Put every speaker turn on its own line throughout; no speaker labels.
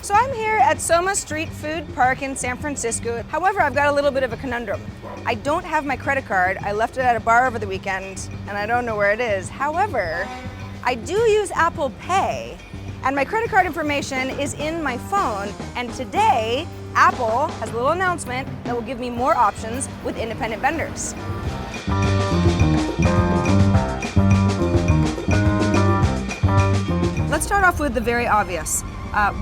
So I'm here at SOMA StrEat Food Park in San Francisco. However, I've got a little bit of a conundrum. I don't have my credit card. I left it at a bar over the weekend and I don't know where it is. However, I do use Apple Pay and my credit card information is in my phone. And today, Apple has a little announcement that will give me more options with independent vendors. Let's start off with the very obvious.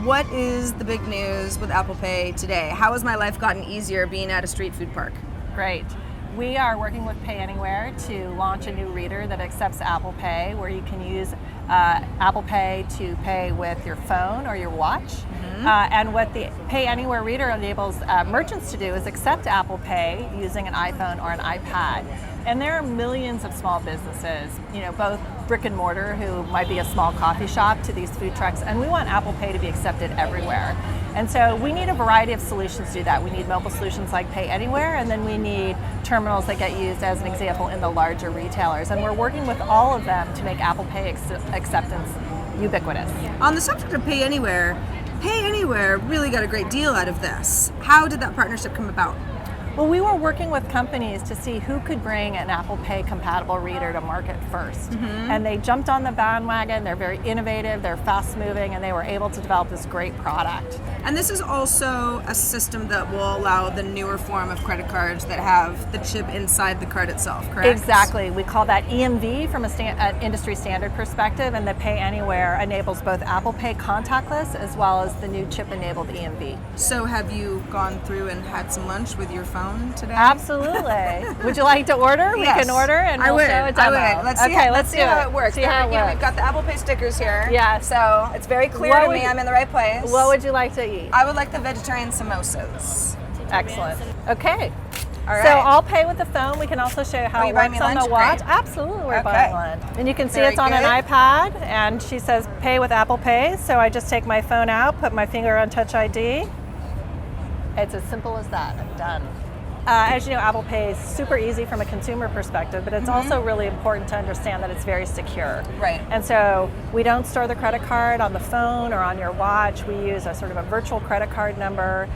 What is the big news with Apple Pay today? How has my life gotten easier being at a street food park?
Great. We are working with PayAnywhere to launch a new reader that accepts Apple Pay, where you can use Apple Pay to pay with your phone or your watch. And what the PayAnywhere reader enables merchants to do is accept Apple Pay using an iPhone or an iPad. And there are millions of small businesses, both brick and mortar, who might be a small coffee shop, to these food trucks, and we want Apple Pay to be accepted everywhere. And so we need a variety of solutions to do that. We need mobile solutions like PayAnywhere, and then we need terminals that get used, as an example, in the larger retailers. And we're working with all of them to make Apple Pay acceptance ubiquitous.
On the subject of PayAnywhere really got a great deal out of this. How did that partnership come about?
Well, we were working with companies to see who could bring an Apple Pay compatible reader to market first. And they jumped on the bandwagon. They're very innovative, they're fast moving, and they were able to develop this great product.
And this is also a system that will allow the newer form of credit cards that have the chip inside the card itself, correct?
Exactly. We call that EMV from an industry standard perspective, and the PayAnywhere enables both Apple Pay contactless as well as the new chip-enabled EMV.
So have you gone through and had some lunch with your phone today?
Absolutely. Would you like to order?
Yes.
We can order and we'll show a demo.
I would. Let's see how it works.
See how it works.
We've got the Apple Pay stickers here.
Yes.
So it's very clear to me I'm in the right place.
What would you like to eat?
I would like the vegetarian samosas.
Excellent. Okay.
All right.
So I'll pay with the phone. We can also show you how it works on the watch.
Great.
Absolutely, we're buying lunch. And you can see
Very
it's on
good.
an iPad, and she says pay with Apple Pay. So I just take my phone out, put my finger on Touch ID. It's as simple as that. I'm done. As you know, Apple Pay is super easy from a consumer perspective, but it's also really important to understand that it's very secure.
Right.
And so we don't store the credit card on the phone or on your watch. We use a sort of a virtual credit card number.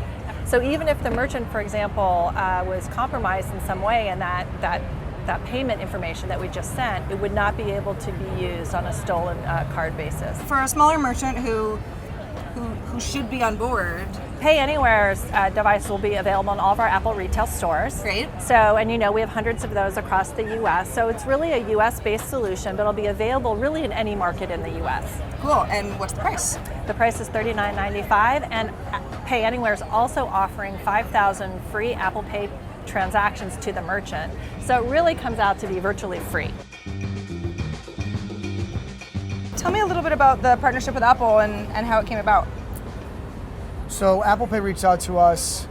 So even if the merchant, for example, was compromised in some way, and that payment information that we just sent, it would not be able to be used on a stolen card basis.
For a smaller merchant who should be on board,
PayAnywhere's device will be available in all of our Apple retail stores.
Great.
So, and we have hundreds of those across the U.S. So it's really a U.S.-based solution, but it'll be available really in any market in the U.S.
Cool. And what's the price?
The price is $39.95, and PayAnywhere is also offering 5,000 free Apple Pay transactions to the merchant. So it really comes out to be virtually free.
Tell me a little bit about the partnership with Apple and how it came about.
So Apple Pay reached out to us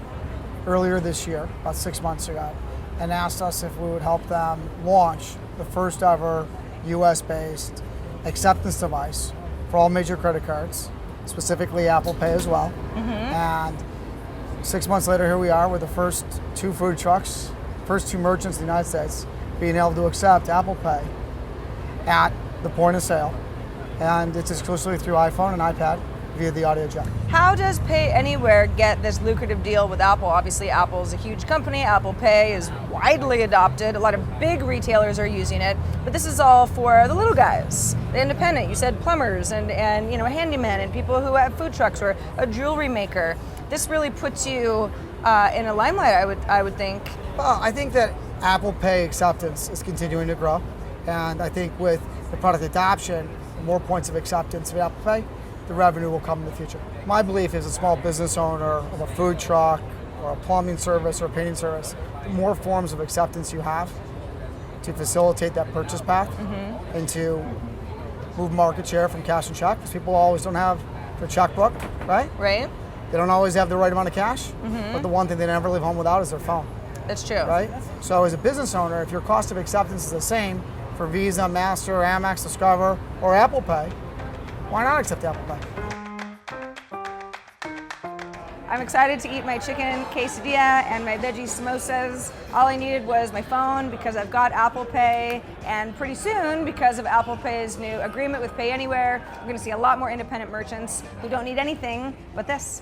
earlier this year, about 6 months ago, and asked us if we would help them launch the first ever US-based acceptance device for all major credit cards, specifically Apple Pay as well. And 6 months later, here we are with the first two food trucks, first two merchants in the United States being able to accept Apple Pay at the point of sale. And it's exclusively through iPhone and iPad via the audio jack.
How does PayAnywhere get this lucrative deal with Apple? Obviously, Apple's a huge company. Apple Pay is widely adopted. A lot of big retailers are using it, but this is all for the little guys, the independent. You said plumbers and handymen and people who have food trucks or a jewelry maker. This really puts you in a limelight, I would think.
Well, I think that Apple Pay acceptance is continuing to grow, and I think with the product adoption, more points of acceptance of Apple Pay, the revenue will come in the future. My belief is a small business owner of a food truck or a plumbing service or a painting service, the more forms of acceptance you have to facilitate that purchase path and to move market share from cash and check, because people always don't have their checkbook, right?
Right.
They don't always have the right amount of cash, but the one thing they never leave home without is their phone.
That's true.
Right? So as a business owner, if your cost of acceptance is the same for Visa, Master, Amex, Discover, or Apple Pay, why not accept Apple Pay?
I'm excited to eat my chicken quesadilla and my veggie samosas. All I needed was my phone because I've got Apple Pay, and pretty soon, because of Apple Pay's new agreement with PayAnywhere, we're going to see a lot more independent merchants who don't need anything but this.